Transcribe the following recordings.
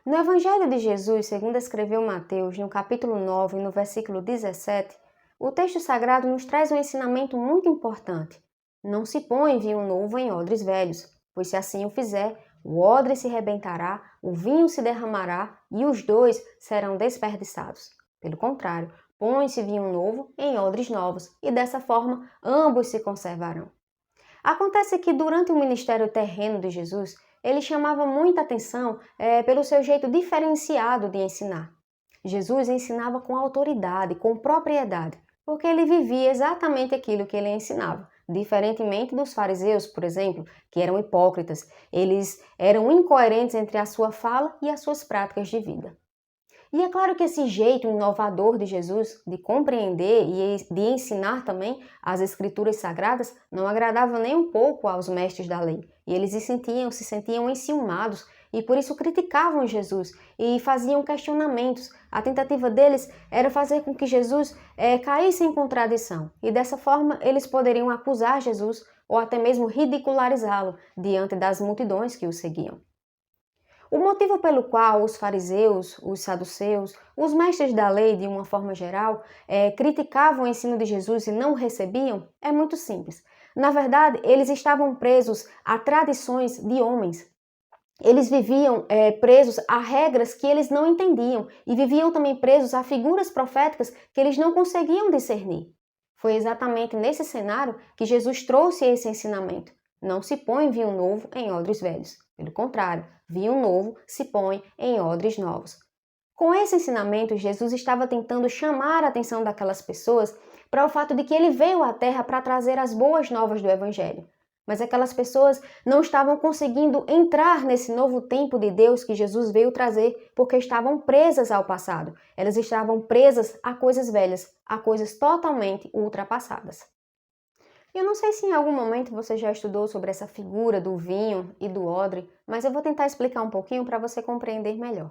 No Evangelho de Jesus, segundo escreveu Mateus, no capítulo 9, no versículo 17, o texto sagrado nos traz um ensinamento muito importante. Não se põe vinho novo em odres velhos, pois se assim o fizer, o odre se rebentará, o vinho se derramará e os dois serão desperdiçados. Pelo contrário, põe-se vinho novo em odres novos e dessa forma ambos se conservarão. Acontece que durante o ministério terreno de Jesus, ele chamava muita atenção pelo seu jeito diferenciado de ensinar. Jesus ensinava com autoridade, com propriedade, porque ele vivia exatamente aquilo que ele ensinava. Diferentemente dos fariseus, por exemplo, que eram hipócritas, eles eram incoerentes entre a sua fala e as suas práticas de vida. E é claro que esse jeito inovador de Jesus de compreender e de ensinar também as escrituras sagradas não agradava nem um pouco aos mestres da lei. E eles se sentiam enciumados e por isso criticavam Jesus e faziam questionamentos. A tentativa deles era fazer com que Jesus caísse em contradição. E dessa forma eles poderiam acusar Jesus ou até mesmo ridicularizá-lo diante das multidões que o seguiam. O motivo pelo qual os fariseus, os saduceus, os mestres da lei, de uma forma geral, criticavam o ensino de Jesus e não o recebiam é muito simples. Na verdade, eles estavam presos a tradições de homens. Eles viviam presos a regras que eles não entendiam e viviam também presos a figuras proféticas que eles não conseguiam discernir. Foi exatamente nesse cenário que Jesus trouxe esse ensinamento. Não se põe vinho novo em odres velhos. Pelo contrário, vinho novo se põe em odres novos. Com esse ensinamento, Jesus estava tentando chamar a atenção daquelas pessoas para o fato de que ele veio à Terra para trazer as boas novas do Evangelho. Mas aquelas pessoas não estavam conseguindo entrar nesse novo tempo de Deus que Jesus veio trazer porque estavam presas ao passado. Elas estavam presas a coisas velhas, a coisas totalmente ultrapassadas. Eu não sei se em algum momento você já estudou sobre essa figura do vinho e do odre, mas eu vou tentar explicar um pouquinho para você compreender melhor.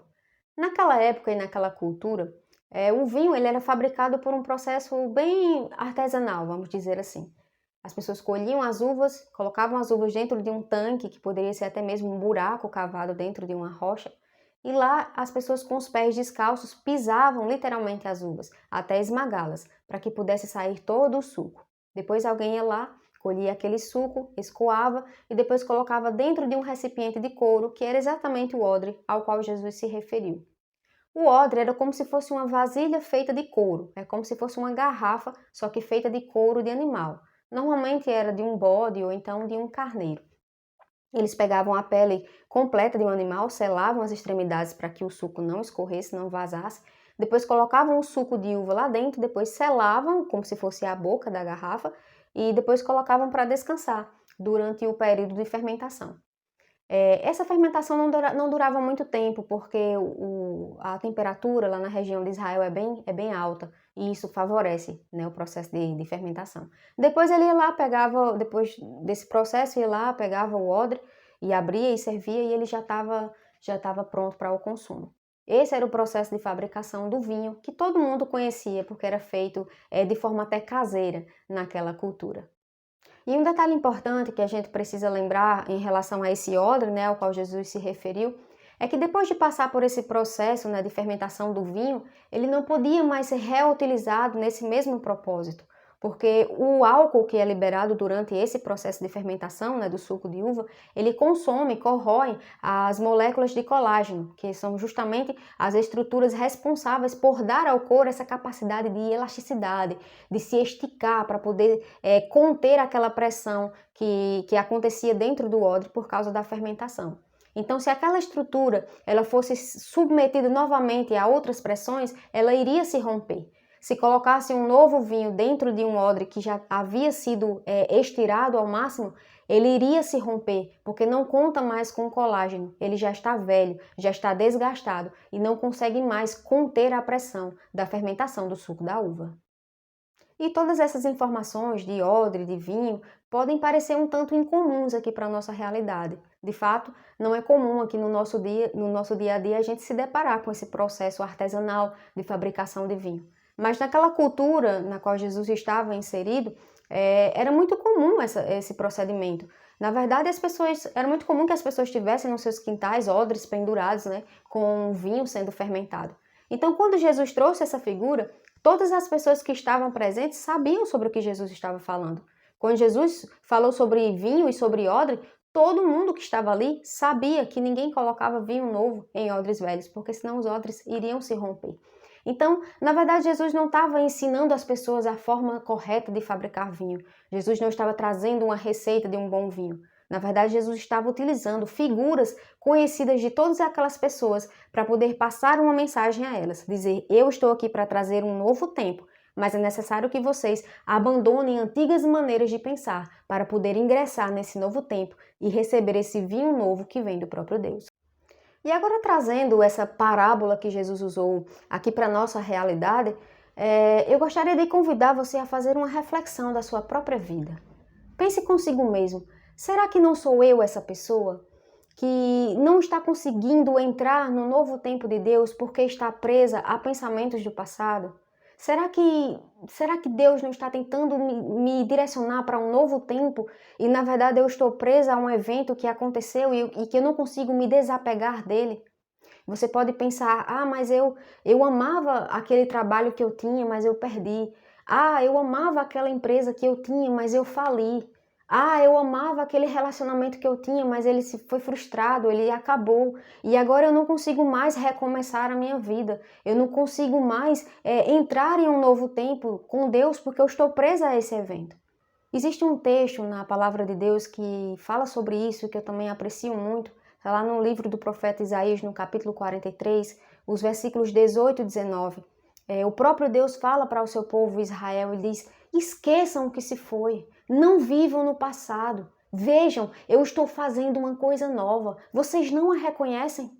Naquela época e naquela cultura, o vinho ele era fabricado por um processo bem artesanal, vamos dizer assim. As pessoas colhiam as uvas, colocavam as uvas dentro de um tanque, que poderia ser até mesmo um buraco cavado dentro de uma rocha, e lá as pessoas com os pés descalços pisavam literalmente as uvas, até esmagá-las, para que pudesse sair todo o suco. Depois alguém ia lá, colhia aquele suco, escoava e depois colocava dentro de um recipiente de couro, que era exatamente o odre ao qual Jesus se referiu. O odre era como se fosse uma vasilha feita de couro, é como se fosse uma garrafa, só que feita de couro de animal. Normalmente era de um bode ou então de um carneiro. Eles pegavam a pele completa de um animal, selavam as extremidades para que o suco não escorresse, não vazasse. Depois colocavam o suco de uva lá dentro, depois selavam como se fosse a boca da garrafa e depois colocavam para descansar durante o período de fermentação. Essa fermentação não durava muito tempo porque a temperatura lá na região de Israel é bem alta e isso favorece, né, o processo de fermentação. Depois ele ia lá, depois desse processo, ia lá, pegava o odre e abria e servia e ele já estava pronto para o consumo. Esse era o processo de fabricação do vinho que todo mundo conhecia porque era feito de forma até caseira naquela cultura. E um detalhe importante que a gente precisa lembrar em relação a esse odre, né, ao qual Jesus se referiu, é que depois de passar por esse processo, né, de fermentação do vinho, ele não podia mais ser reutilizado nesse mesmo propósito, porque o álcool que é liberado durante esse processo de fermentação, né, do suco de uva, ele corrói as moléculas de colágeno, que são justamente as estruturas responsáveis por dar ao couro essa capacidade de elasticidade, de se esticar para poder conter aquela pressão que acontecia dentro do odre por causa da fermentação. Então, se aquela estrutura ela fosse submetida novamente a outras pressões, ela iria se romper. Se colocasse um novo vinho dentro de um odre que já havia sido estirado ao máximo, ele iria se romper, porque não conta mais com colágeno. Ele já está velho, já está desgastado e não consegue mais conter a pressão da fermentação do suco da uva. E todas essas informações de odre, de vinho, podem parecer um tanto incomuns aqui para a nossa realidade. De fato, não é comum aqui no nosso dia a dia a gente se deparar com esse processo artesanal de fabricação de vinho. Mas naquela cultura na qual Jesus estava inserido, era muito comum esse procedimento. Na verdade, era muito comum que as pessoas tivessem nos seus quintais odres pendurados, né, com vinho sendo fermentado. Então, quando Jesus trouxe essa figura, todas as pessoas que estavam presentes sabiam sobre o que Jesus estava falando. Quando Jesus falou sobre vinho e sobre odre, todo mundo que estava ali sabia que ninguém colocava vinho novo em odres velhos, porque senão os odres iriam se romper. Então, na verdade, Jesus não estava ensinando as pessoas a forma correta de fabricar vinho. Jesus não estava trazendo uma receita de um bom vinho. Na verdade, Jesus estava utilizando figuras conhecidas de todas aquelas pessoas para poder passar uma mensagem a elas. Dizer, eu estou aqui para trazer um novo tempo, mas é necessário que vocês abandonem antigas maneiras de pensar para poder ingressar nesse novo tempo e receber esse vinho novo que vem do próprio Deus. E agora trazendo essa parábola que Jesus usou aqui para a nossa realidade, eu gostaria de convidar você a fazer uma reflexão da sua própria vida. Pense consigo mesmo, será que não sou eu essa pessoa que não está conseguindo entrar no novo tempo de Deus porque está presa a pensamentos do passado? Será que Deus não está tentando me direcionar para um novo tempo e na verdade eu estou presa a um evento que aconteceu e que eu não consigo me desapegar dele? Você pode pensar, mas eu amava aquele trabalho que eu tinha, mas eu perdi. Eu amava aquela empresa que eu tinha, mas eu fali. Eu amava aquele relacionamento que eu tinha, mas ele foi frustrado, ele acabou. E agora eu não consigo mais recomeçar a minha vida. Eu não consigo mais entrar em um novo tempo com Deus porque eu estou presa a esse evento. Existe um texto na palavra de Deus que fala sobre isso, que eu também aprecio muito. Está lá no livro do profeta Isaías, no capítulo 43, os versículos 18 e 19. O próprio Deus fala para o seu povo Israel e diz, esqueçam o que se foi, não vivam no passado. Vejam, eu estou fazendo uma coisa nova, vocês não a reconhecem?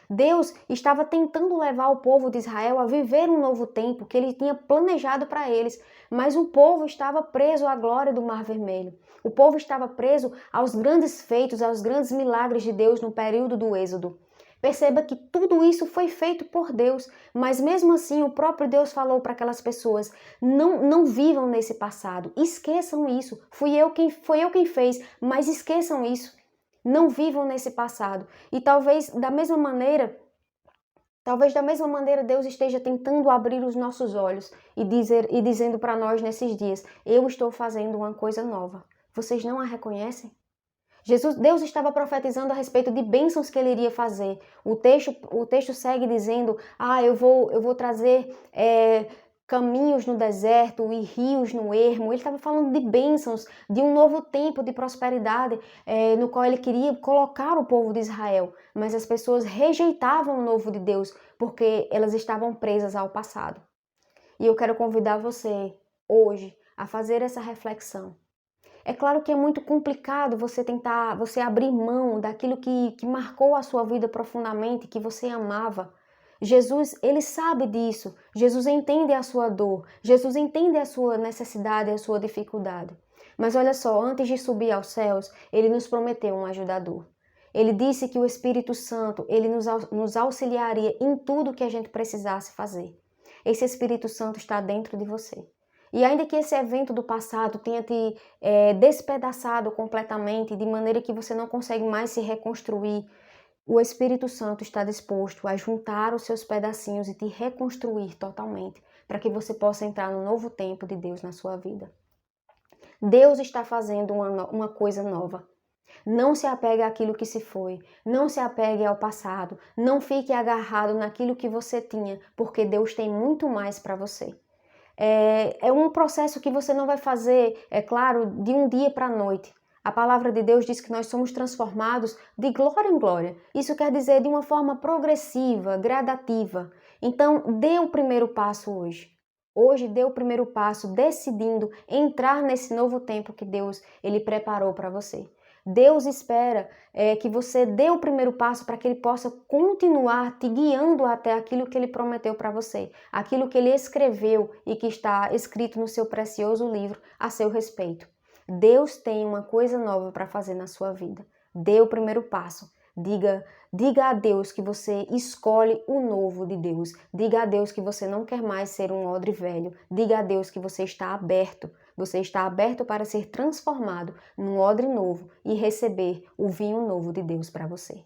Deus estava tentando levar o povo de Israel a viver um novo tempo que ele tinha planejado para eles, mas o povo estava preso à glória do Mar Vermelho. O povo estava preso aos grandes feitos, aos grandes milagres de Deus no período do Êxodo. Perceba que tudo isso foi feito por Deus, mas mesmo assim o próprio Deus falou para aquelas pessoas, não vivam nesse passado, esqueçam isso, foi eu quem fez, mas esqueçam isso. Não vivam nesse passado. E talvez da mesma maneira Deus esteja tentando abrir os nossos olhos e dizendo para nós nesses dias, eu estou fazendo uma coisa nova. Vocês não a reconhecem? Deus estava profetizando a respeito de bênçãos que ele iria fazer. O texto segue dizendo, eu vou trazer caminhos no deserto e rios no ermo. Ele estava falando de bênçãos, de um novo tempo de prosperidade no qual ele queria colocar o povo de Israel. Mas as pessoas rejeitavam o novo de Deus porque elas estavam presas ao passado. E eu quero convidar você hoje a fazer essa reflexão. É claro que é muito complicado você abrir mão daquilo que marcou a sua vida profundamente, que você amava. Jesus, ele sabe disso. Jesus entende a sua dor. Jesus entende a sua necessidade, a sua dificuldade. Mas olha só, antes de subir aos céus, ele nos prometeu um ajudador. Ele disse que o Espírito Santo, ele nos auxiliaria em tudo que a gente precisasse fazer. Esse Espírito Santo está dentro de você. E ainda que esse evento do passado tenha te despedaçado completamente, de maneira que você não consegue mais se reconstruir, o Espírito Santo está disposto a juntar os seus pedacinhos e te reconstruir totalmente, para que você possa entrar no novo tempo de Deus na sua vida. Deus está fazendo uma coisa nova. Não se apegue àquilo que se foi, não se apegue ao passado, não agarrado naquilo que você tinha, porque Deus tem muito mais para você. É um processo que você não vai fazer, é claro, de um dia para a noite. A palavra de Deus diz que nós somos transformados de glória em glória. Isso quer dizer de uma forma progressiva, gradativa. Então, dê o primeiro passo hoje. Hoje, dê o primeiro passo decidindo entrar nesse novo tempo que Deus ele preparou para você. Deus espera que você dê o primeiro passo para que Ele possa continuar te guiando até aquilo que Ele prometeu para você, aquilo que Ele escreveu e que está escrito no seu precioso livro a seu respeito. Deus tem uma coisa nova para fazer na sua vida. Dê o primeiro passo. Diga a Deus que você escolhe o novo de Deus. Diga a Deus que você não quer mais ser um odre velho. Diga a Deus que você está aberto Você está aberto para ser transformado num odre novo e receber o vinho novo de Deus para você.